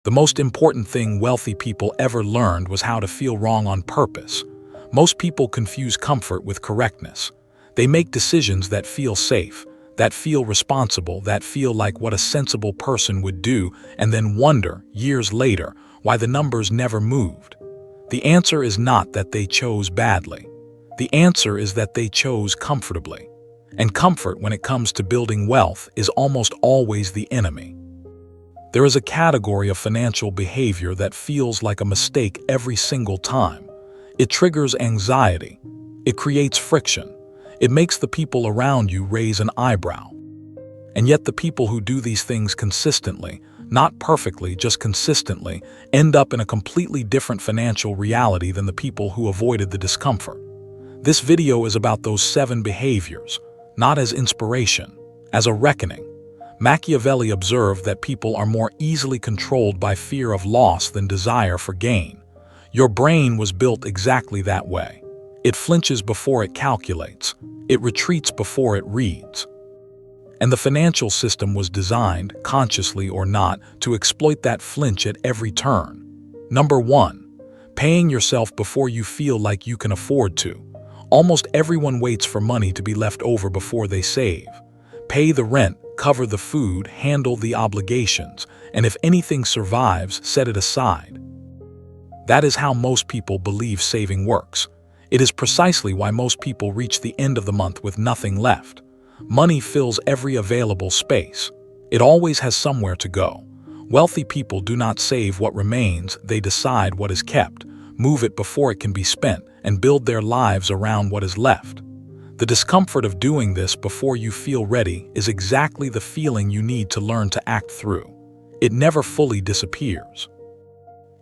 The most important thing wealthy people ever learned was how to feel wrong on purpose. Most people confuse comfort with correctness. They make decisions that feel safe, that feel responsible, that feel like what a sensible person would do, and then wonder, years later, why the numbers never moved. The answer is not that they chose badly. The answer is that they chose comfortably. And comfort, when it comes to building wealth, is almost always the enemy. There is a category of financial behavior that feels like a mistake every single time. It triggers anxiety. It creates friction. It makes the people around you raise an eyebrow. And yet the people who do these things consistently, not perfectly, just consistently, end up in a completely different financial reality than the people who avoided the discomfort. This video is about those 7 behaviors, not as inspiration, as a reckoning. Machiavelli observed that people are more easily controlled by fear of loss than desire for gain. Your brain was built exactly that way. It flinches before it calculates. It retreats before it reads. And the financial system was designed, consciously or not, to exploit that flinch at every turn. Number 1. Paying yourself before you feel like you can afford to. Almost everyone waits for money to be left over before they save. Pay the rent, cover the food, handle the obligations, and if anything survives, set it aside. That is how most people believe saving works. It is precisely why most people reach the end of the month with nothing left. Money fills every available space. It always has somewhere to go. Wealthy people do not save what remains, they decide what is kept, move it before it can be spent, and build their lives around what is left. The discomfort of doing this before you feel ready is exactly the feeling you need to learn to act through. It never fully disappears.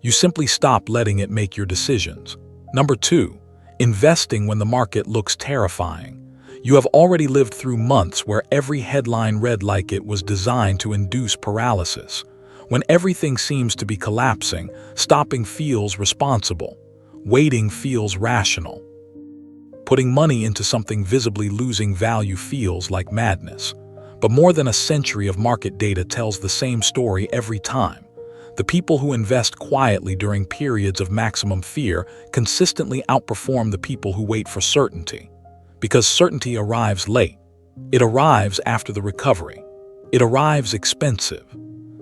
You simply stop letting it make your decisions. Number 2. Investing when the market looks terrifying. You have already lived through months where every headline read like it was designed to induce paralysis. When everything seems to be collapsing, stopping feels responsible. Waiting feels rational. Putting money into something visibly losing value feels like madness. But more than a century of market data tells the same story every time. The people who invest quietly during periods of maximum fear consistently outperform the people who wait for certainty. Because certainty arrives late. It arrives after the recovery. It arrives expensive.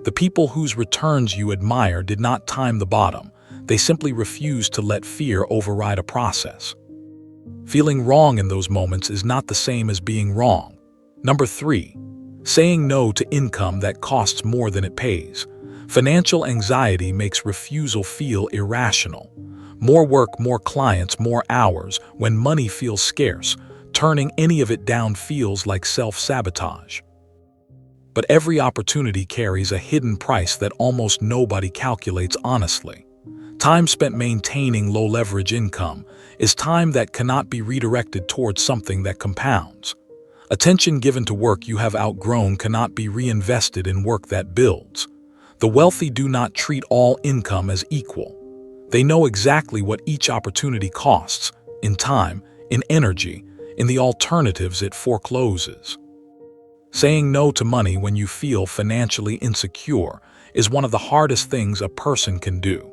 The people whose returns you admire did not time the bottom. They simply refused to let fear override a process. Feeling wrong in those moments is not the same as being wrong. Number 3. Saying no to income that costs more than it pays. Financial anxiety makes refusal feel irrational. More work, more clients, more hours. When money feels scarce, turning any of it down feels like self-sabotage. But every opportunity carries a hidden price that almost nobody calculates honestly. Time spent maintaining low-leverage income is time that cannot be redirected towards something that compounds. Attention given to work you have outgrown cannot be reinvested in work that builds. The wealthy do not treat all income as equal. They know exactly what each opportunity costs, in time, in energy, in the alternatives it forecloses. Saying no to money when you feel financially insecure is one of the hardest things a person can do.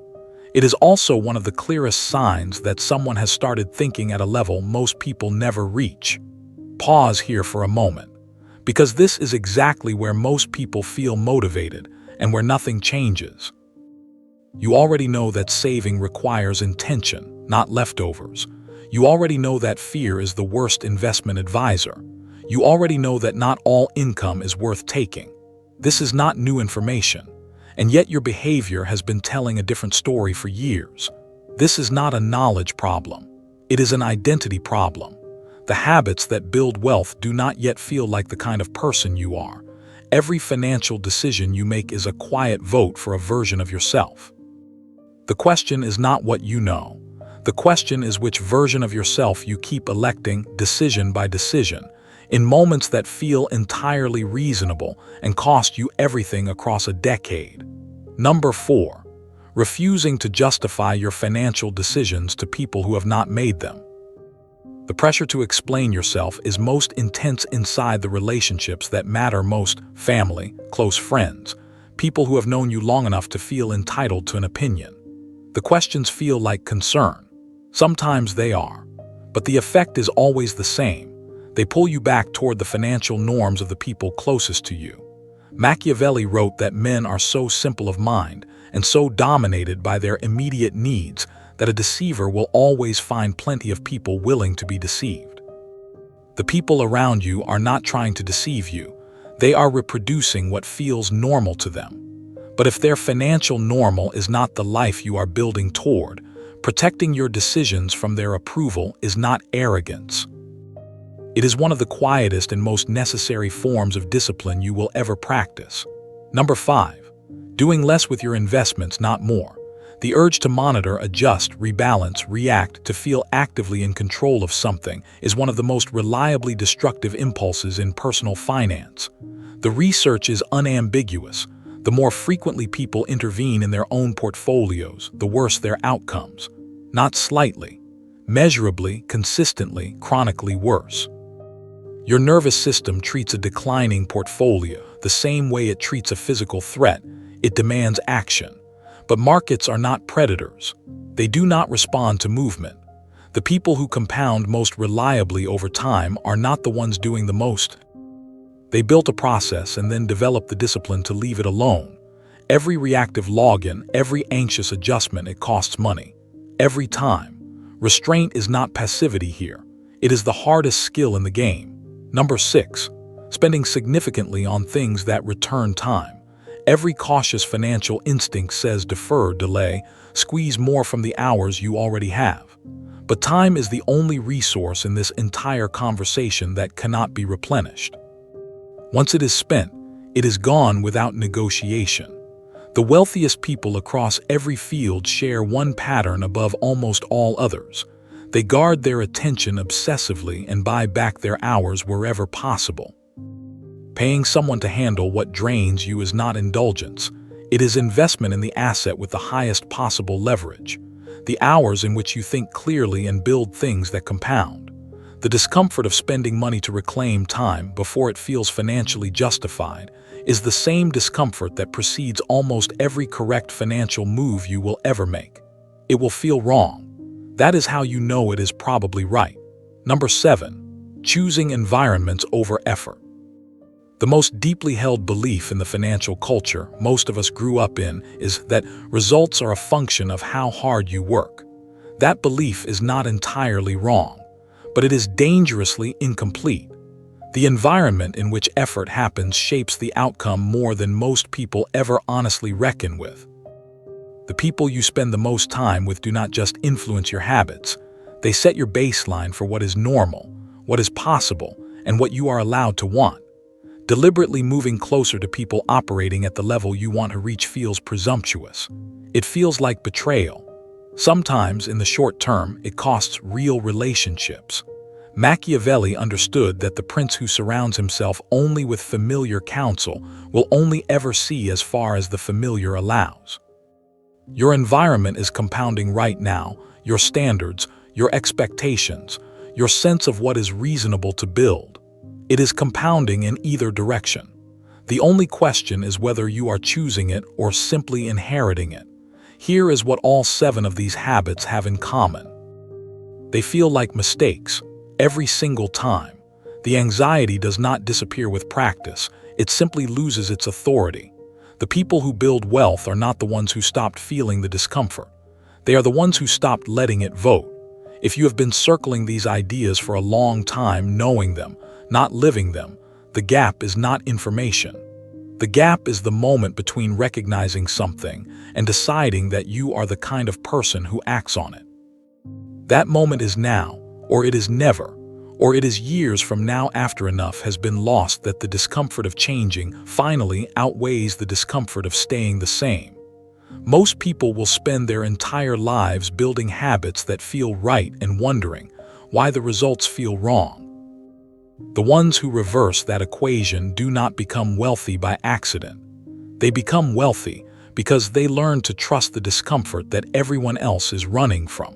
It is also one of the clearest signs that someone has started thinking at a level most people never reach. Pause here for a moment, because this is exactly where most people feel motivated and where nothing changes. You already know that saving requires intention, not leftovers. You already know that fear is the worst investment advisor. You already know that not all income is worth taking. This is not new information, and yet your behavior has been telling a different story for years. This is not a knowledge problem. It is an identity problem. The habits that build wealth do not yet feel like the kind of person you are. Every financial decision you make is a quiet vote for a version of yourself. The question is not what you know. The question is which version of yourself you keep electing, decision by decision, in moments that feel entirely reasonable and cost you everything across a decade. Number 4. Refusing to justify your financial decisions to people who have not made them. The pressure to explain yourself is most intense inside the relationships that matter most: family, close friends. people who have known you long enough to feel entitled to an opinion. The questions feel like concern. Sometimes they are. But the effect is always the same. They pull you back toward the financial norms of the people closest to you. Machiavelli wrote that men are so simple of mind and so dominated by their immediate needs that a deceiver will always find plenty of people willing to be deceived. The people around you are not trying to deceive you. They are reproducing what feels normal to them. But if their financial normal is not the life you are building toward, protecting your decisions from their approval is not arrogance. It is one of the quietest and most necessary forms of discipline you will ever practice. Number 5. Doing less with your investments, not more. The urge to monitor, adjust, rebalance, react, to feel actively in control of something is one of the most reliably destructive impulses in personal finance. The research is unambiguous. The more frequently people intervene in their own portfolios, the worse their outcomes. Not slightly, measurably, consistently, chronically worse. Your nervous system treats a declining portfolio the same way it treats a physical threat. It demands action. But markets are not predators. They do not respond to movement. The people who compound most reliably over time are not the ones doing the most. They built a process and then developed the discipline to leave it alone. Every reactive login, every anxious adjustment, it costs money. Every time. Restraint is not passivity here. It is the hardest skill in the game. Number 6. Spending significantly on things that return time. Every cautious financial instinct says defer, delay, squeeze more from the hours you already have. But time is the only resource in this entire conversation that cannot be replenished. Once it is spent, it is gone without negotiation. The wealthiest people across every field share one pattern above almost all others. They guard their attention obsessively and buy back their hours wherever possible. Paying someone to handle what drains you is not indulgence. It is investment in the asset with the highest possible leverage. The hours in which you think clearly and build things that compound. The discomfort of spending money to reclaim time before it feels financially justified is the same discomfort that precedes almost every correct financial move you will ever make. It will feel wrong. That is how you know it is probably right. Number 7. Choosing environments over effort. The most deeply held belief in the financial culture most of us grew up in is that results are a function of how hard you work. That belief is not entirely wrong, but it is dangerously incomplete. The environment in which effort happens shapes the outcome more than most people ever honestly reckon with. The people you spend the most time with do not just influence your habits. They set your baseline for what is normal, what is possible, and what you are allowed to want. Deliberately moving closer to people operating at the level you want to reach feels presumptuous. It feels like betrayal. Sometimes, in the short term, it costs real relationships. Machiavelli understood that the prince who surrounds himself only with familiar counsel will only ever see as far as the familiar allows. Your environment is compounding right now, your standards, your expectations, your sense of what is reasonable to build. It is compounding in either direction. The only question is whether you are choosing it or simply inheriting it. Here is what all 7 of these habits have in common. They feel like mistakes, every single time. The anxiety does not disappear with practice, it simply loses its authority. The people who build wealth are not the ones who stopped feeling the discomfort. They are the ones who stopped letting it vote. If you have been circling these ideas for a long time, knowing them, not living them, the gap is not information. The gap is the moment between recognizing something and deciding that you are the kind of person who acts on it. That moment is now, or it is never, or it is years from now after enough has been lost that the discomfort of changing finally outweighs the discomfort of staying the same. Most people will spend their entire lives building habits that feel right and wondering why the results feel wrong. The ones who reverse that equation do not become wealthy by accident. They become wealthy because they learn to trust the discomfort that everyone else is running from.